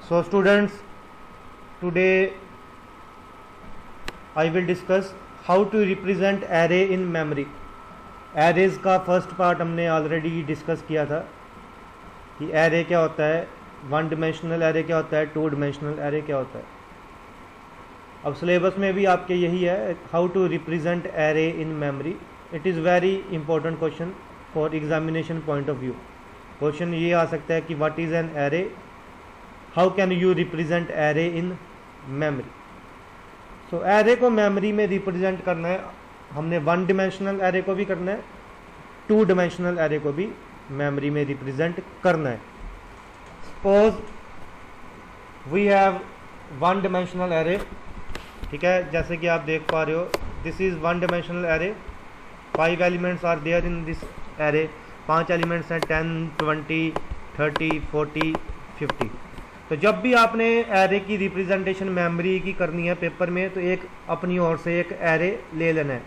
So students, today I will discuss how to represent array in memory. Arrays का first part हमने already discuss किया था कि array क्या होता है, वन डिमेंशनल array क्या होता है, टू डिमेंशनल array क्या होता है. अब सिलेबस में भी आपके यही है, how to represent array in memory. It is very important question for examination point of view. Question ये आ सकता है कि what is an array, how can you represent array in memory. So array को मेमोरी में represent करना है, हमने वन डिमेंशनल array को भी करना है, टू डिमेंशनल array को भी मेमोरी में रिप्रेजेंट करना है. Suppose we have one dimensional array, ठीक है, जैसे कि आप देख पा रहे हो, this is one dimensional array. 5 elements are there in this array. 5 elements हैं, 10, 20, 30, 40, 50. तो जब भी आपने एरे की रिप्रेजेंटेशन मेमोरी की करनी है पेपर में, तो एक अपनी ओर से एक एरे ले लेना है.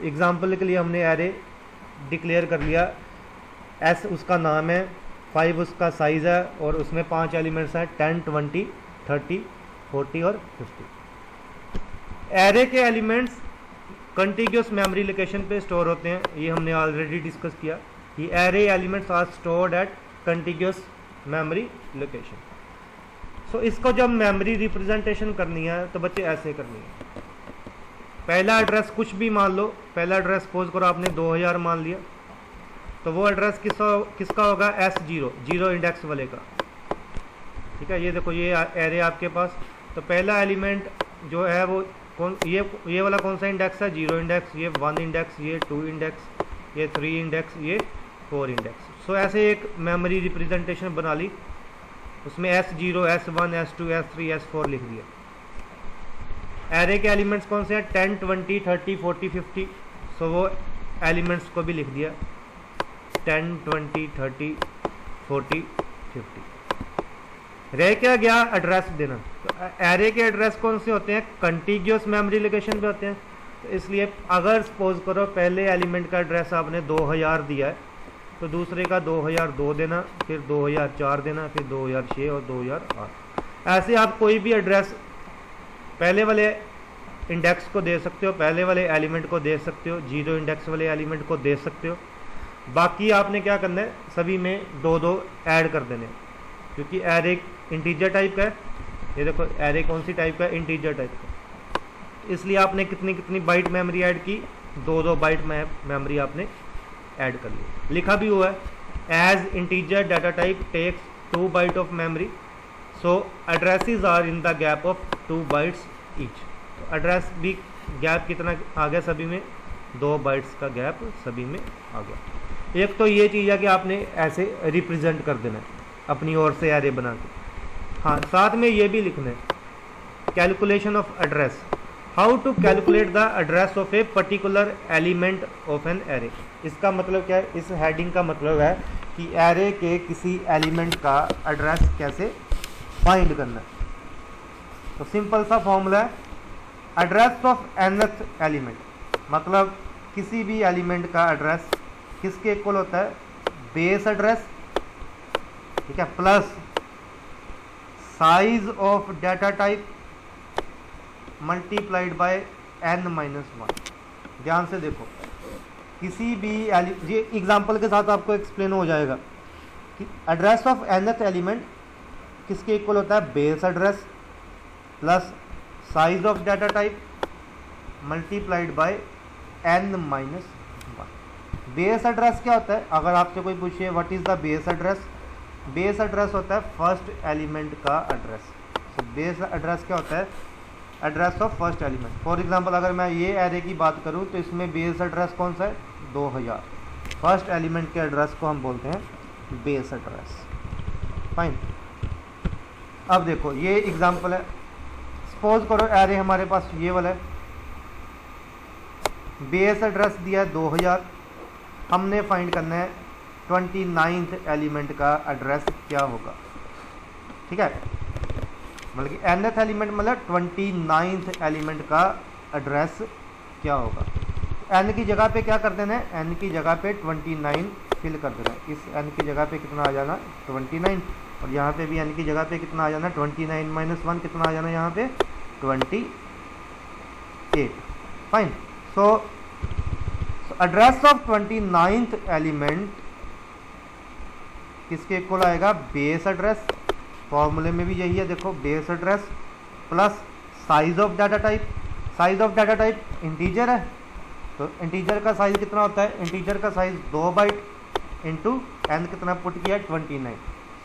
एग्जांपल के लिए हमने एरे डिक्लेयर कर लिया, एस उसका नाम है, 5 उसका साइज़ है, और उसमें 5 एलिमेंट्स हैं, 10, 20, 30, 40 और 50. एरे के एलिमेंट्स कंटिग्यूस मेमोरी लोकेशन पे स्टोर होते हैं. ये हमने ऑलरेडी डिस्कस किया कि array elements are stored at contiguous memory location. So इसको जब मेमोरी रिप्रेजेंटेशन करनी है तो बच्चे ऐसे करनी है. पहला एड्रेस कुछ भी मान लो, पहला एड्रेस सपोज करो आपने 2000 मान लिया, तो वो एड्रेस किसका होगा, S0, जीरो इंडेक्स वाले का. ठीक है, ये देखो ये एरे आपके पास. तो पहला एलिमेंट जो है वो ये वाला कौन सा इंडेक्स है, जीरो इंडेक्स, ये 1 इंडेक्स, ये 2 इंडेक्स, ये 3 इंडेक्स, ये 4 इंडेक्स. सो ऐसे एक मेमोरी रिप्रेजेंटेशन बना ली, उसमें S0, S1, S2, S3, S4 लिख दिया. एरे के एलिमेंट्स कौन से हैं, 10, 20, 30, 40, 50. सो वो एलिमेंट्स को भी लिख दिया, 10, 20, 30, 40, 50. रह क्या गया, एड्रेस देना. तो एरे के एड्रेस कौन से होते हैं, कंटिग्यूस मेमोरी लोकेशन पे होते हैं. तो इसलिए अगर सपोज करो पहले एलिमेंट का एड्रेस आपने 2000 दिया है, तो दूसरे का 2002 देना, फिर 2004 देना, फिर 2006 और 2008. ऐसे आप कोई भी एड्रेस पहले वाले इंडेक्स को दे सकते हो, पहले वाले एलिमेंट को दे सकते हो, जीरो इंडेक्स वाले एलिमेंट को दे सकते हो. बाकी आपने क्या करना है, सभी में 2-2 ऐड कर देने, क्योंकि एरे इंटीजर टाइप का है. ये देखो एरे कौन सी टाइप का है, इंटीजर टाइप का. इसलिए आपने कितनी बाइट मेमोरी ऐड की, 2-2 बाइट मेमोरी आपने ऐड कर लिया. लिखा भी हुआ है, as integer data type takes 2 byte of memory, so addresses are in the gap of 2 bytes each. तो एड्रेस भी गैप कितना आ गया, सभी में 2 बाइट्स का गैप सभी में आ गया. एक तो ये चीज़ है कि आपने ऐसे रिप्रेजेंट कर देना है अपनी ओर से एरे बना के. हाँ, साथ में ये भी लिखना है, calculation of address, how to calculate the address of a particular element of an array. इसका मतलब क्या है, इस हेडिंग का मतलब है कि एरे के किसी एलिमेंट का एड्रेस कैसे फाइंड करना है. तो सिंपल सा फॉर्मूला है, एड्रेस ऑफ nth एलिमेंट, मतलब किसी भी एलिमेंट का एड्रेस किसके इक्वल होता है, बेस एड्रेस, ठीक है, plus size of data type multiplied by n-1. ध्यान से देखो, किसी भी ये एग्जांपल के साथ आपको एक्सप्लेन हो जाएगा कि एड्रेस ऑफ nth एलिमेंट किसके इक्वल होता है, base address plus size of data type multiplied by n-1. Base address क्या होता है, अगर आपसे कोई पूछे what is the base address, base address होता है फर्स्ट एलिमेंट का एड्रेस. तो बेस एड्रेस क्या होता है, address of first element. For example अगर मैं ये एरे की बात करूं, तो इसमें बेस एड्रेस कौन सा है, 2000. फर्स्ट एलिमेंट के एड्रेस को हम बोलते हैं बेस एड्रेस. फाइन. अब देखो ये एग्जांपल है, सपोज करो एरे हमारे पास ये वाला है, बेस एड्रेस दिया है 2000, हमने फाइंड करना है 29th एलिमेंट का एड्रेस क्या होगा. ठीक है, मतलब कि nth एलिमेंट मतलब 29th एलिमेंट का एड्रेस क्या होगा. n की जगह पे क्या कर देना है, n की जगह पे 29 फिल कर देना है. इस n की जगह पे कितना आ जाना, 29. और यहाँ पे भी n की जगह पे कितना आ जाना, 29 माइनस 1 कितना आ जाना यहाँ पे 28। Fine. So address of 29th element किसके इक्वल आएगा, बेस एड्रेस। फॉर्मूले में भी यही है, देखो base address plus size of data type. Size of data type integer है, तो इंटीजर का साइज कितना होता है, इंटीजर का साइज 2 बाइट इंटू एन कितना पुट किया 29।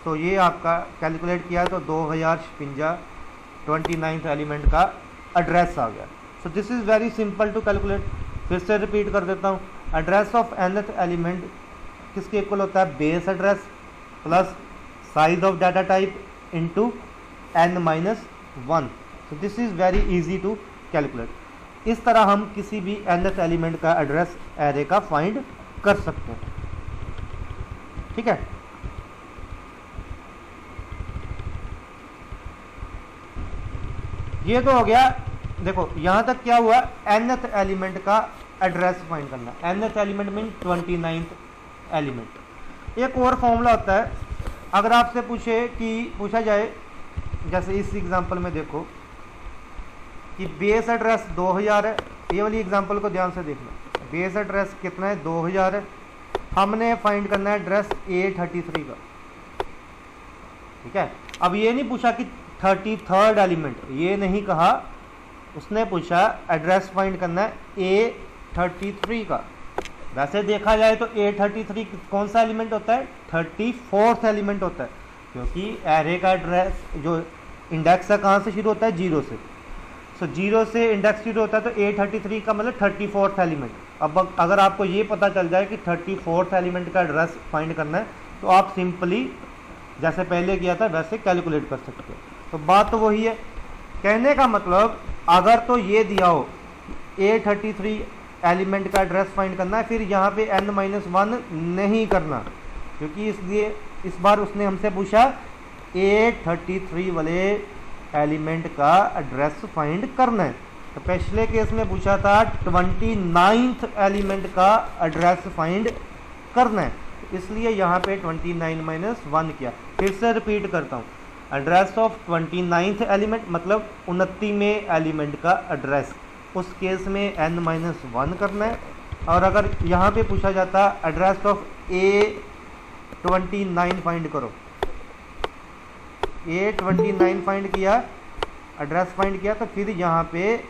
तो ये आपका कैलकुलेट किया तो 2056 29th एलिमेंट का एड्रेस आ गया। So this is very simple to calculate. फिर से रिपीट कर देता हूँ, एड्रेस ऑफ nth एलिमेंट किसके इक्वल होता है, base address plus size of data type into n-1। So this is very easy to calculate. इस तरह हम किसी भी nth एलिमेंट का एड्रेस एरे का फाइंड कर सकते हैं। ठीक है, ये तो हो गया। देखो यहाँ तक क्या हुआ, nth एलिमेंट का एड्रेस फाइंड करना। nth element mean 29th element. एक और फॉर्मूला होता है, अगर आपसे पूछा जाए, जैसे इस एग्जांपल में देखो कि बेस एड्रेस 2000 है, ये वाली एग्जांपल को ध्यान से देखना। बेस एड्रेस कितना है, 2000 है। हमने फाइंड करना है एड्रेस A33 का। ठीक है, अब ये नहीं पूछा कि 33rd एलिमेंट, ये नहीं कहा, उसने पूछा एड्रेस फाइंड करना है A33 का। वैसे देखा जाए तो A33 कौन सा एलिमेंट होता है, 34th एलिमेंट होता है, क्योंकि एरे का एड्रेस जो इंडेक्स है कहाँ से शुरू होता है, 0 से। सो 0 से इंडेक्स शुरू होता है, तो A33 का मतलब 34th एलिमेंट। अब अगर आपको ये पता चल जाए कि 34th एलिमेंट का एड्रेस फाइंड करना है, तो आप सिंपली जैसे पहले किया था वैसे कैलकुलेट कर सकते हो। तो बात तो वही है, कहने का मतलब अगर तो ये दिया हो A33 एलिमेंट का एड्रेस फाइंड करना है, फिर यहाँ पे n-1 नहीं करना, क्योंकि इसलिए इस बार उसने हमसे पूछा A33 वाले एलिमेंट का एड्रेस फाइंड करना है। तो पिछले केस में पूछा था 29th एलिमेंट का एड्रेस फाइंड करना है, इसलिए यहाँ पे 29-1 किया। फिर से रिपीट करता हूँ, एड्रेस ऑफ 29th एलिमेंट मतलब 29वें एलिमेंट का एड्रेस, उस केस में n-1 करना है। और अगर यहाँ पे पूछा जाता एड्रेस ऑफ A29 फाइंड करो, A29 फाइंड किया, एड्रेस फाइंड किया, तो फिर यहाँ पे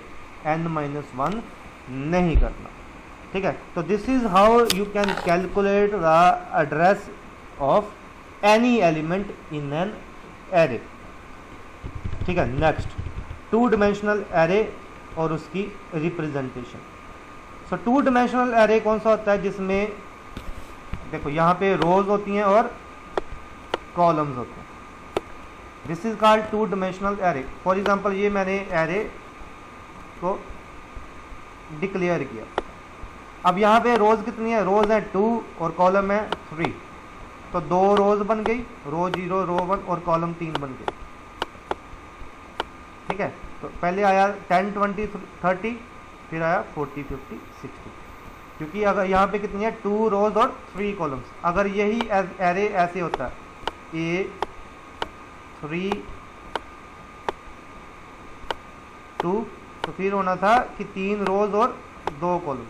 n-1 नहीं करना। ठीक है, तो this is how you can calculate the address of any element in an array. ठीक है, नेक्स्ट 2 डायमेंशनल एरे और उसकी रिप्रेजेंटेशन। सो 2 डायमेंशनल एरे कौन सा होता है, जिसमें देखो यहाँ पे रोज होती हैं और कॉलम्स होते हैं। This is called 2 dimensional array. For example ये मैंने एरे को डिक्लेयर किया। अब यहाँ पे रोज कितनी है, रोज है 2 और कॉलम है 3, तो 2 रोज बन गई, रो 0 रो 1 और कॉलम 3 बन गई। ठीक है, तो पहले आया 10 20 30, फिर आया 40 50 60, क्योंकि अगर यहाँ पे कितनी है 2 रोज और 3 कॉलम्स। अगर यही एरे ऐसे होता है A3 2, तो फिर होना था कि 3 रोज और 2 कॉलम,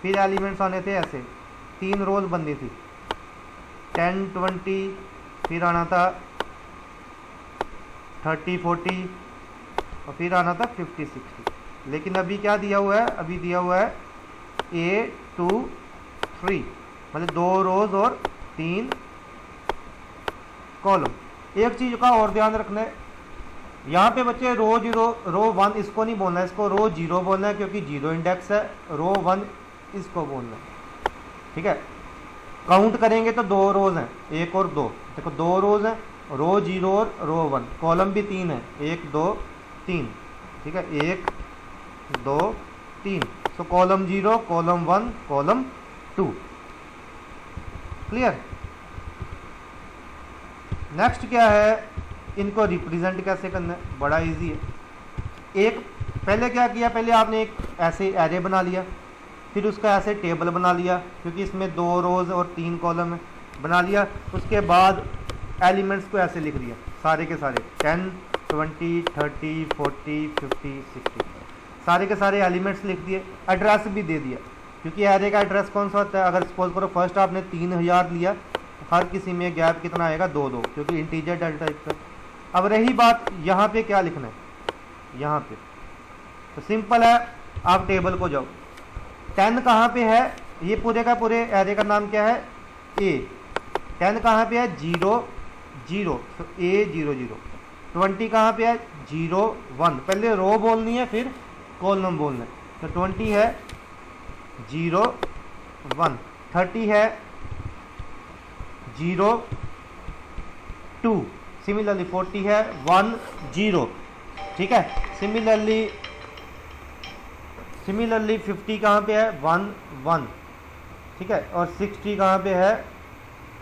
फिर एलिमेंट्स आने थे ऐसे, 3 रोज बननी थी 10 20, फिर आना था 30 40 और फिर आना था 50 60। लेकिन अभी क्या दिया हुआ है, अभी दिया हुआ है A2 3, मतलब 2 रोज और 3 कॉलम। एक चीज का और ध्यान रखना है, यहाँ पे बच्चे रो 0 रो 1 इसको नहीं बोलना है, इसको रो 0 बोलना है, क्योंकि 0 इंडेक्स है। रो 1 इसको बोलना है। ठीक है, काउंट करेंगे तो 2 रोज हैं, 1 और 2। देखो 2 रोज हैं, रो 0 और रो 1, कॉलम भी 3 है, 1 2 3। ठीक है, 1 2 3, तो column 0 column 1 column 2। Clear. Next क्या है, इनको रिप्रेजेंट कैसे करना है, बड़ा इजी है। एक पहले क्या किया, पहले आपने एक ऐसे एरे बना लिया, फिर उसका ऐसे टेबल बना लिया, क्योंकि इसमें 2 रोज और 3 कॉलम है, बना लिया। उसके बाद एलिमेंट्स को ऐसे लिख दिया सारे के सारे 10 20 30 40 50 60 सारे के सारे एलिमेंट्स लिख दिए, एड्रेस भी दे दिया क्योंकि एरे का एड्रेस कौन सा होता है। अगर सपोज करो फर्स्ट आपने 3000 लिया, हर किसी में गैप कितना आएगा 2 क्योंकि इंटीजर डाटा टाइप का। अब रही बात यहाँ पे क्या लिखना है, यहाँ पे तो सिंपल है, आप टेबल को जाओ 10 कहाँ पे है, ये पूरे का पूरे एरे का नाम क्या है ए। 10 कहाँ पे है 0 0 तो ए 0 0। 20 कहाँ पे है 0 1, पहले रो बोलनी है फिर कॉलम बोलना है, तो 20 है 0 1। 30 है 0 2। सिमिलरली 40 है 1 0, ठीक है। सिमिलरली 50 कहाँ पे है 1 1, ठीक है। और 60 कहाँ पे है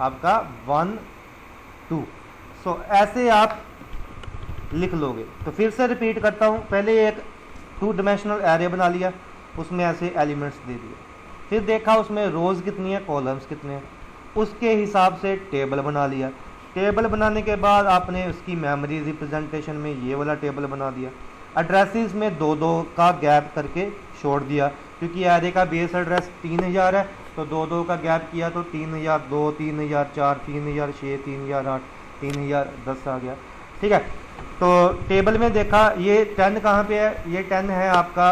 आपका 1 2। सो ऐसे आप लिख लोगे। तो फिर से रिपीट करता हूँ, पहले एक 2 डायमेंशनल एरे बना लिया, उसमें ऐसे एलिमेंट्स दे दिए, फिर देखा उसमें रोज़ कितनी है कॉलम्स कितने हैं, उसके हिसाब से टेबल बना लिया। टेबल बनाने के बाद आपने उसकी मेमोरी रिप्रेजेंटेशन में ये वाला टेबल बना दिया। एड्रेसेस में 2 का गैप करके छोड़ दिया क्योंकि एरे का बेस एड्रेस 3000 है, तो 2 का गैप किया तो 3002 3004 3006 3008 3010 आ गया, ठीक है। तो टेबल में देखा ये 10 कहाँ पे है, ये 10 है आपका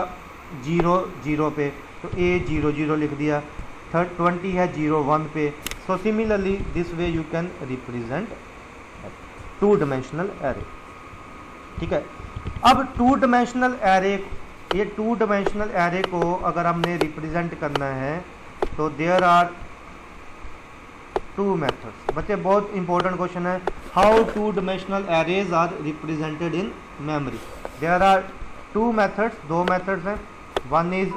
0 0 पे, तो ए 0 0 लिख दिया। 20 है 0 1 पे। So similarly this way you can represent 2 dimensional array, ठीक है। अब 2 डायमेंशनल एरे, ये 2 डायमेंशनल एरे को अगर हमने रिप्रेजेंट करना है तो देयर आर 2 मेथड्स। बच्चे बहुत इंपॉर्टेंट क्वेश्चन है, how 2 dimensional arrays are represented in memory. There are 2 methods, 2 methods हैं। वन इज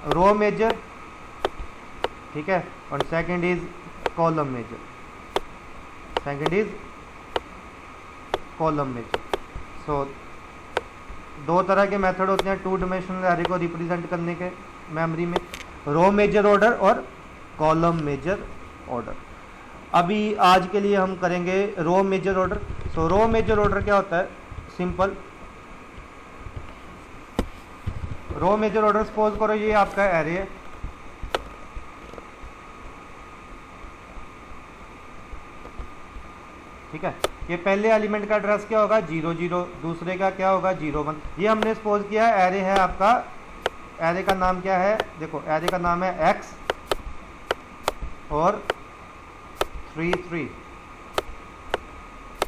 रो मेजर, ठीक है, और second is column major, second is column major. So 2 तरह के मेथड होते हैं 2 डायमेंशनल एरे को रिप्रेजेंट करने के मेमोरी में, रो मेजर ऑर्डर और कॉलम मेजर ऑर्डर। अभी आज के लिए हम करेंगे row major order. So row major order क्या होता है, simple. Row major order suppose करो ये आपका एरे है, ठीक है। ये पहले एलिमेंट का एड्रेस क्या होगा 0 0, दूसरे का क्या होगा 0 1। ये हमने सपोज किया एरे है आपका, एरे का नाम क्या है, देखो एरे का नाम है x और 3 3,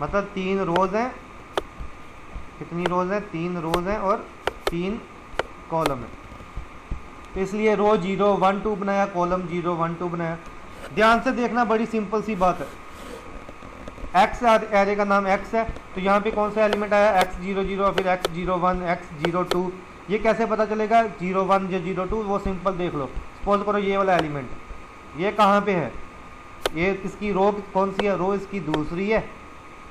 मतलब 3 रोज हैं। कितनी रोज हैं 3 रोज हैं और 3 कॉलम है, तो इसलिए रो 0 1 2 बनाया, कॉलम 0 1 2 बनाया। ध्यान से देखना, बड़ी सिंपल सी बात है। x एरे का नाम x है, तो यहाँ पे कौन सा एलिमेंट आया x 0 0, फिर x 0 1 x 0 2। ये कैसे पता चलेगा 0 1 या 0 2, वो सिंपल देख लो। सपोज करो ये वाला एलिमेंट ये कहाँ पे है, ये किसकी रो कौन सी है, रो इसकी दूसरी है,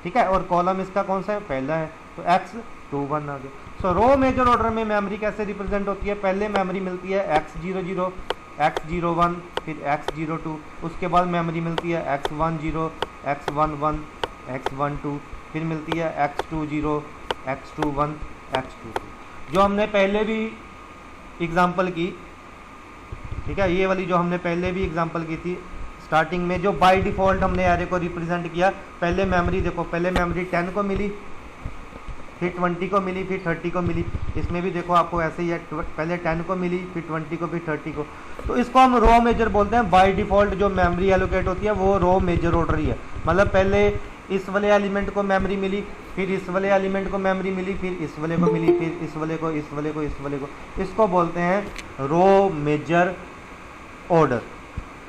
ठीक है, और कॉलम इसका कौन सा है पहला है, तो x 2 1 आ गया। सो रो मेजर ऑर्डर में मेमोरी कैसे रिप्रेजेंट होती है, पहले मेमोरी मिलती है x 0 0 x 0 1 फिर x 0 2, उसके बाद मेमोरी मिलती है x 1 0 x 1 1 x 1 2, फिर मिलती है x 2 0 x 2 1 x 2 2, जो हमने पहले भी एग्जांपल की, ठीक है। ये वाली जो हमने पहले भी एग्जांपल की थी स्टार्टिंग में, जो बाय डिफ़ॉल्ट हमने एरे को रिप्रेजेंट किया। पहले मेमोरी देखो, पहले मेमोरी 10 को मिली, फिर 20 को मिली, फिर 30 को मिली। इसमें भी देखो आपको ऐसे ही है, पहले 10 को मिली, फिर 20 को, फिर 30 को। तो इसको हम रो मेजर बोलते हैं। बाय डिफ़ॉल्ट जो मेमोरी एलोकेट होती है वो रो मेजर ऑर्डर ही है, मतलब पहले इस वाले एलिमेंट को मेमोरी मिली, फिर इस वाले एलिमेंट को मेमोरी मिली, फिर इस वाले को मिली, फिर इस वाले को, इस वाले को, इस वाले को। इसको बोलते हैं रो मेजर ऑर्डर,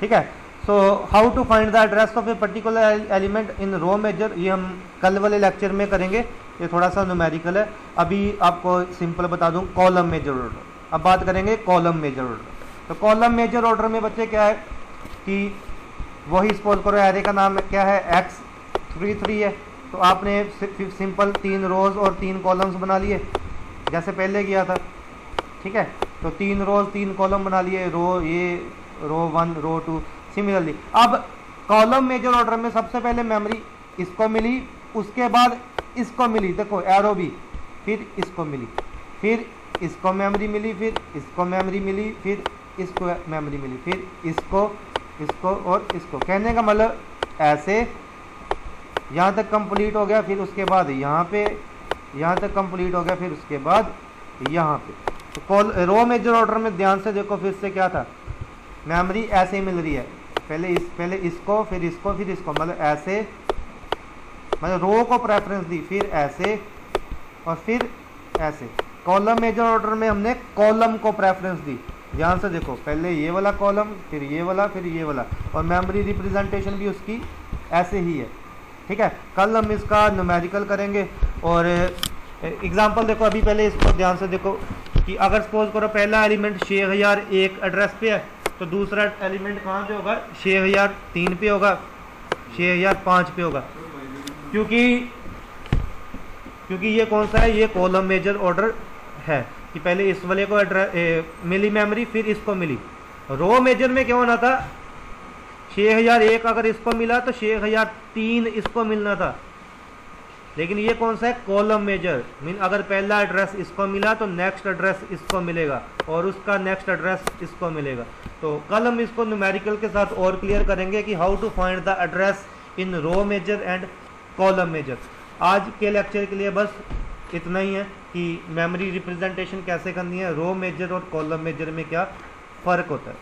ठीक है। So how to find the address of a particular element in row major, ये हम कल वाले लेक्चर में करेंगे, ये थोड़ा सा न्यूमेरिकल है। अभी आपको सिंपल बता दूं कॉलम मेजर ऑर्डर। अब बात करेंगे कॉलम मेजर ऑर्डर। तो कॉलम मेजर ऑर्डर में बच्चे क्या है कि वही सपोज करो एरे का नाम क्या है x 3 3 है, तो आपने सिंपल 3 रोज और 3 कॉलम्स बना लिए जैसे पहले किया था, ठीक है। तो 3 रोज 3 कॉलम बना लिए, रो 1 रो 2। सिमिलरली अब कॉलम मेजर ऑर्डर में सबसे पहले मेमोरी इसको मिली, उसके बाद इसको मिली, देखो एरो भी, फिर इसको मिली, फिर इसको मेमोरी मिली, फिर इसको मेमोरी मिली, फिर इसको मेमोरी मिली, फिर इसको, इसको और इसको। कहने का मतलब ऐसे यहाँ तक कंप्लीट हो गया, फिर उसके बाद यहाँ पे, यहाँ तक कंप्लीट हो गया, फिर उसके बाद यहाँ पे। तो कॉल रो मेजर ऑर्डर में ध्यान से देखो, फिर से क्या था, मेमोरी ऐसे ही मिल रही है, पहले इसको, फिर इसको, फिर इसको, मतलब ऐसे, मतलब रो को प्रेफरेंस दी, फिर ऐसे और फिर ऐसे। कॉलम मेजर ऑर्डर में हमने कॉलम को प्रेफरेंस दी, ध्यान से देखो, पहले ये वाला कॉलम, फिर ये वाला, फिर ये वाला, और मेमोरी रिप्रेजेंटेशन भी उसकी ऐसे ही है, ठीक है। कल हम इसका न्यूमेरिकल करेंगे। और एग्जांपल देखो, अभी पहले इसको ध्यान से देखो कि अगर सपोज करो पहला एलिमेंट 6001 एड्रेस पे है, तो दूसरा एलिमेंट कहाँ पे होगा, 6003 पे होगा, 6005 पे होगा, क्योंकि ये कौन सा है, ये कॉलम मेजर ऑर्डर है कि पहले इस वाले को मिली मेमोरी, फिर इसको मिली। रो मेजर में क्या होना था, 6001 अगर इसको मिला तो 6003 इसको मिलना था, लेकिन ये कौन सा है, कॉलम मेजर, मीन अगर पहला एड्रेस इसको मिला तो नेक्स्ट एड्रेस इसको मिलेगा, और उसका नेक्स्ट एड्रेस इसको मिलेगा। तो कल हम इसको न्यूमेरिकल के साथ और क्लियर करेंगे कि how to find the address in row major and column major. आज के लेक्चर के लिए बस इतना ही है कि मेमोरी रिप्रेजेंटेशन कैसे करनी है, रो मेजर और कॉलम मेजर में क्या फ़र्क होता है।